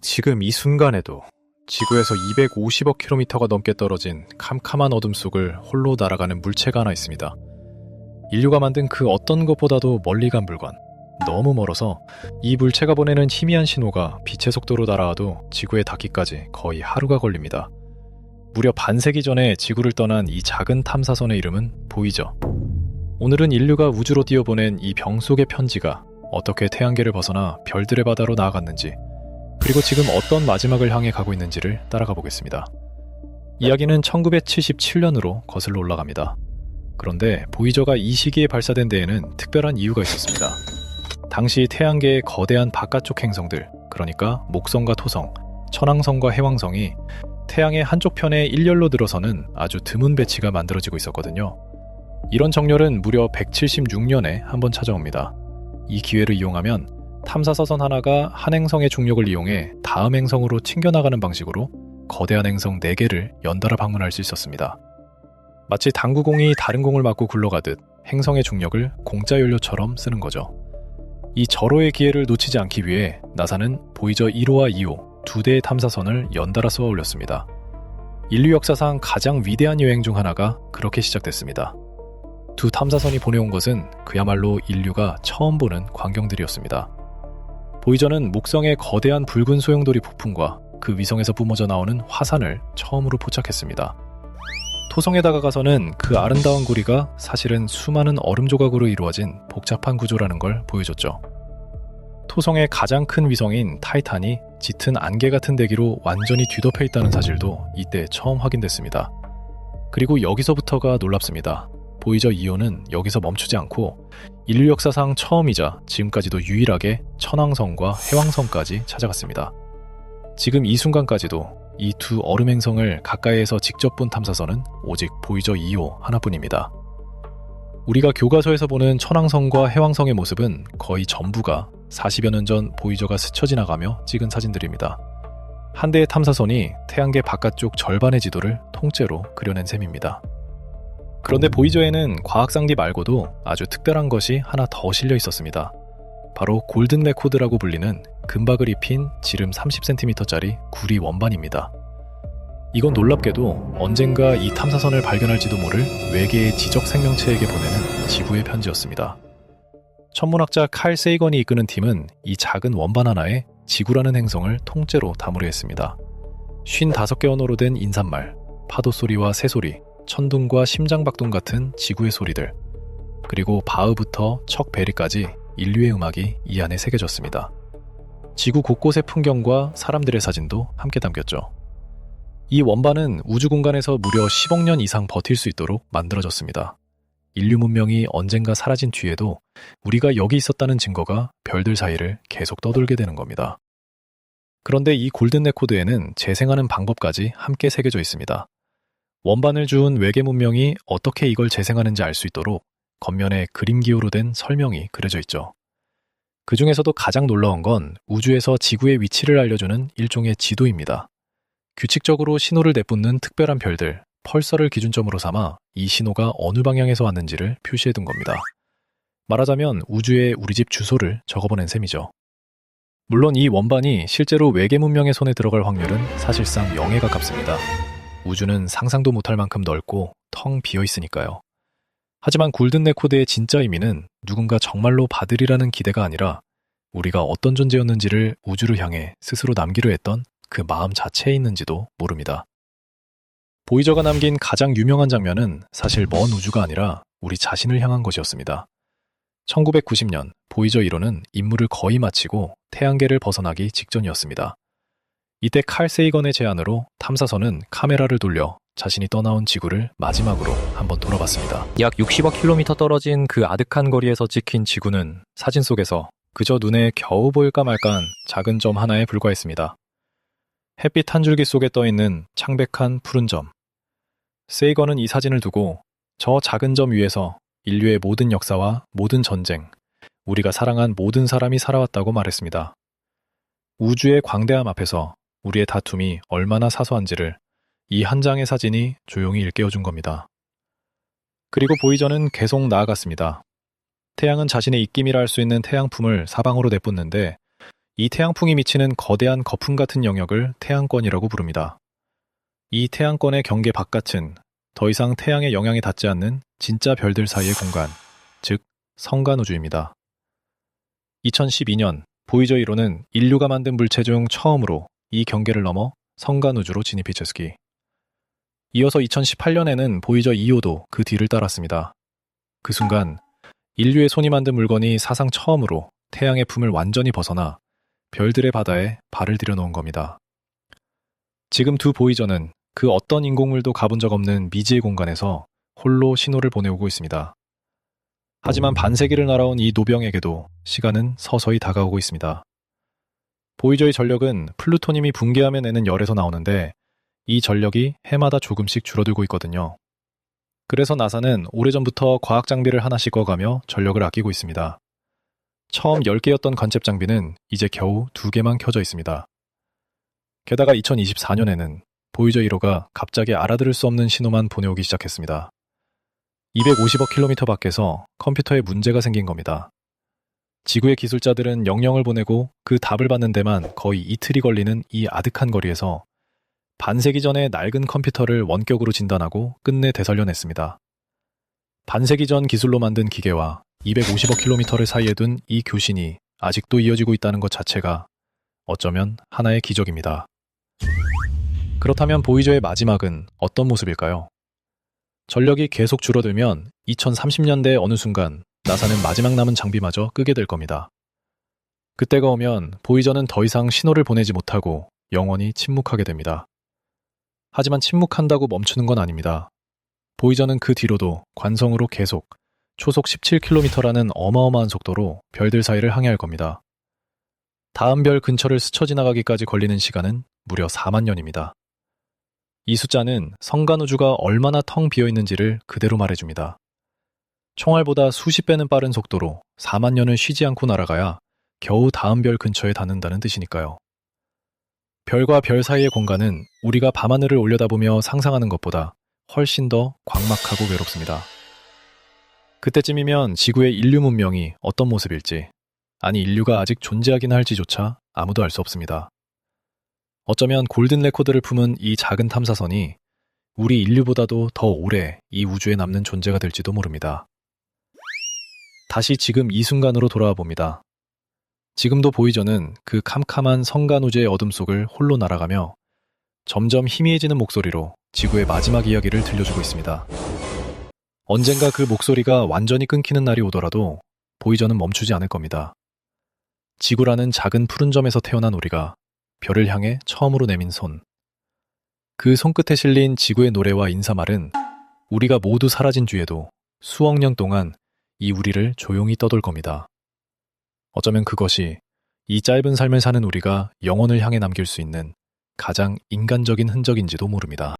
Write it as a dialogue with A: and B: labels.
A: 지금 이 순간에도 지구에서 250억 킬로미터가 넘게 떨어진 캄캄한 어둠 속을 홀로 날아가는 물체가 하나 있습니다. 인류가 만든 그 어떤 것보다도 멀리 간 물건, 너무 멀어서 이 물체가 보내는 희미한 신호가 빛의 속도로 날아와도 지구에 닿기까지 거의 하루가 걸립니다. 무려 반세기 전에 지구를 떠난 이 작은 탐사선의 이름은 보이저. 오늘은 인류가 우주로 띄워보낸 이 병 속의 편지가 어떻게 태양계를 벗어나 별들의 바다로 나아갔는지, 그리고 지금 어떤 마지막을 향해 가고 있는지를 따라가 보겠습니다. 이야기는 1977년으로 거슬러 올라갑니다. 그런데 보이저가 이 시기에 발사된 데에는 특별한 이유가 있었습니다. 당시 태양계의 거대한 바깥쪽 행성들, 그러니까 목성과 토성, 천왕성과 해왕성이 태양의 한쪽 편에 일렬로 들어서는 아주 드문 배치가 만들어지고 있었거든요. 이런 정렬은 무려 176년에 한 번 찾아옵니다. 이 기회를 이용하면 탐사선 하나가 한 행성의 중력을 이용해 다음 행성으로 튕겨나가는 방식으로 거대한 행성 4개를 연달아 방문할 수 있었습니다. 마치 당구공이 다른 공을 맞고 굴러가듯 행성의 중력을 공짜 연료처럼 쓰는 거죠. 이 절호의 기회를 놓치지 않기 위해 나사는 보이저 1호와 2호 두 대의 탐사선을 연달아 쏘아 올렸습니다. 인류 역사상 가장 위대한 여행 중 하나가 그렇게 시작됐습니다. 두 탐사선이 보내온 것은 그야말로 인류가 처음 보는 광경들이었습니다. 보이저는 목성의 거대한 붉은 소용돌이 폭풍과 그 위성에서 뿜어져 나오는 화산을 처음으로 포착했습니다. 토성에 다가가서는 그 아름다운 고리가 사실은 수많은 얼음 조각으로 이루어진 복잡한 구조라는 걸 보여줬죠. 토성의 가장 큰 위성인 타이탄이 짙은 안개 같은 대기로 완전히 뒤덮여 있다는 사실도 이때 처음 확인됐습니다. 그리고 여기서부터가 놀랍습니다. 보이저 2호는 여기서 멈추지 않고 인류 역사상 처음이자 지금까지도 유일하게 천왕성과 해왕성까지 찾아갔습니다. 지금 이 순간까지도 이 두 얼음 행성을 가까이에서 직접 본 탐사선은 오직 보이저 2호 하나뿐입니다. 우리가 교과서에서 보는 천왕성과 해왕성의 모습은 거의 전부가 40여 년 전 보이저가 스쳐 지나가며 찍은 사진들입니다. 한 대의 탐사선이 태양계 바깥쪽 절반의 지도를 통째로 그려낸 셈입니다. 그런데 보이저에는 과학상디 말고도 아주 특별한 것이 하나 더 실려 있었습니다. 바로 골든 레코드라고 불리는 금박을 입힌 지름 30cm짜리 구리 원반입니다. 이건 놀랍게도 언젠가 이 탐사선을 발견할지도 모를 외계의 지적 생명체에게 보내는 지구의 편지였습니다. 천문학자 칼 세이건이 이끄는 팀은 이 작은 원반 하나에 지구라는 행성을 통째로 담으려 했습니다. 55개 언어로 된 인사말, 파도 소리와 새소리, 천둥과 심장박동 같은 지구의 소리들, 그리고 바흐부터 척 베리까지 인류의 음악이 이 안에 새겨졌습니다. 지구 곳곳의 풍경과 사람들의 사진도 함께 담겼죠. 이 원반은 우주 공간에서 무려 10억 년 이상 버틸 수 있도록 만들어졌습니다. 인류 문명이 언젠가 사라진 뒤에도 우리가 여기 있었다는 증거가 별들 사이를 계속 떠돌게 되는 겁니다. 그런데 이 골든 레코드에는 재생하는 방법까지 함께 새겨져 있습니다. 원반을 주운 외계 문명이 어떻게 이걸 재생하는지 알 수 있도록 겉면에 그림 기호로 된 설명이 그려져 있죠. 그 중에서도 가장 놀라운 건 우주에서 지구의 위치를 알려주는 일종의 지도입니다. 규칙적으로 신호를 내뿜는 특별한 별들, 펄서를 기준점으로 삼아 이 신호가 어느 방향에서 왔는지를 표시해둔 겁니다. 말하자면 우주에 우리 집 주소를 적어보낸 셈이죠. 물론 이 원반이 실제로 외계 문명의 손에 들어갈 확률은 사실상 0에 가깝습니다. 우주는 상상도 못할 만큼 넓고 텅 비어 있으니까요. 하지만 골든 레코드의 진짜 의미는 누군가 정말로 받으리라는 기대가 아니라 우리가 어떤 존재였는지를 우주를 향해 스스로 남기려 했던 그 마음 자체에 있는지도 모릅니다. 보이저가 남긴 가장 유명한 장면은 사실 먼 우주가 아니라 우리 자신을 향한 것이었습니다. 1990년 보이저 1호는 임무를 거의 마치고 태양계를 벗어나기 직전이었습니다. 이때 칼 세이건의 제안으로 탐사선은 카메라를 돌려 자신이 떠나온 지구를 마지막으로 한번 돌아봤습니다. 약 60억 킬로미터 떨어진 그 아득한 거리에서 찍힌 지구는 사진 속에서 그저 눈에 겨우 보일까 말까한 작은 점 하나에 불과했습니다. 햇빛 한 줄기 속에 떠있는 창백한 푸른 점. 세이건은 이 사진을 두고 저 작은 점 위에서 인류의 모든 역사와 모든 전쟁, 우리가 사랑한 모든 사람이 살아왔다고 말했습니다. 우주의 광대함 앞에서 우리의 다툼이 얼마나 사소한지를 이 한 장의 사진이 조용히 일깨워준 겁니다. 그리고 보이저는 계속 나아갔습니다. 태양은 자신의 입김이라 할 수 있는 태양풍을 사방으로 내뿜는데 이 태양풍이 미치는 거대한 거품 같은 영역을 태양권이라고 부릅니다. 이 태양권의 경계 바깥은 더 이상 태양의 영향에 닿지 않는 진짜 별들 사이의 공간, 즉 성간우주입니다. 2012년 보이저 1호는 인류가 만든 물체 중 처음으로 이 경계를 넘어 성간우주로 진입했으기. 이어서 2018년에는 보이저 2호도 그 뒤를 따랐습니다. 그 순간 인류의 손이 만든 물건이 사상 처음으로 태양의 품을 완전히 벗어나 별들의 바다에 발을 들여놓은 겁니다. 지금 두 보이저는 그 어떤 인공물도 가본 적 없는 미지의 공간에서 홀로 신호를 보내오고 있습니다. 하지만 반세기를 날아온 이 노병에게도 시간은 서서히 다가오고 있습니다. 보이저의 전력은 플루토늄이 붕괴하며 내는 열에서 나오는데 이 전력이 해마다 조금씩 줄어들고 있거든요. 그래서 나사는 오래전부터 과학 장비를 하나씩 꺼가며 전력을 아끼고 있습니다. 처음 10개였던 관측 장비는 이제 겨우 2개만 켜져 있습니다. 게다가 2024년에는 보이저 1호가 갑자기 알아들을 수 없는 신호만 보내오기 시작했습니다. 250억 킬로미터 밖에서 컴퓨터에 문제가 생긴 겁니다. 지구의 기술자들은 영영을 보내고 그 답을 받는 데만 거의 이틀이 걸리는 이 아득한 거리에서 반세기 전에 낡은 컴퓨터를 원격으로 진단하고 끝내 되살려냈습니다. 반세기 전 기술로 만든 기계와 250억 킬로미터를 사이에 둔 이 교신이 아직도 이어지고 있다는 것 자체가 어쩌면 하나의 기적입니다. 그렇다면 보이저의 마지막은 어떤 모습일까요? 전력이 계속 줄어들면 2030년대 어느 순간 나사는 마지막 남은 장비마저 끄게 될 겁니다. 그때가 오면 보이저는 더 이상 신호를 보내지 못하고 영원히 침묵하게 됩니다. 하지만 침묵한다고 멈추는 건 아닙니다. 보이저는 그 뒤로도 관성으로 계속 초속 17km라는 어마어마한 속도로 별들 사이를 항해할 겁니다. 다음 별 근처를 스쳐 지나가기까지 걸리는 시간은 무려 4만 년입니다. 이 숫자는 성간우주가 얼마나 텅 비어있는지를 그대로 말해줍니다. 총알보다 수십 배는 빠른 속도로 4만 년을 쉬지 않고 날아가야 겨우 다음 별 근처에 닿는다는 뜻이니까요. 별과 별 사이의 공간은 우리가 밤하늘을 올려다보며 상상하는 것보다 훨씬 더 광막하고 외롭습니다. 그때쯤이면 지구의 인류 문명이 어떤 모습일지, 아니 인류가 아직 존재하긴 할지조차 아무도 알 수 없습니다. 어쩌면 골든 레코드를 품은 이 작은 탐사선이 우리 인류보다도 더 오래 이 우주에 남는 존재가 될지도 모릅니다. 다시 지금 이 순간으로 돌아와 봅니다. 지금도 보이저는 그 캄캄한 성간우주의 어둠 속을 홀로 날아가며 점점 희미해지는 목소리로 지구의 마지막 이야기를 들려주고 있습니다. 언젠가 그 목소리가 완전히 끊기는 날이 오더라도 보이저는 멈추지 않을 겁니다. 지구라는 작은 푸른 점에서 태어난 우리가 별을 향해 처음으로 내민 손. 그 손끝에 실린 지구의 노래와 인사말은 우리가 모두 사라진 뒤에도 수억 년 동안 이 우리를 조용히 떠돌 겁니다. 어쩌면 그것이 이 짧은 삶을 사는 우리가 영혼을 향해 남길 수 있는 가장 인간적인 흔적인지도 모릅니다.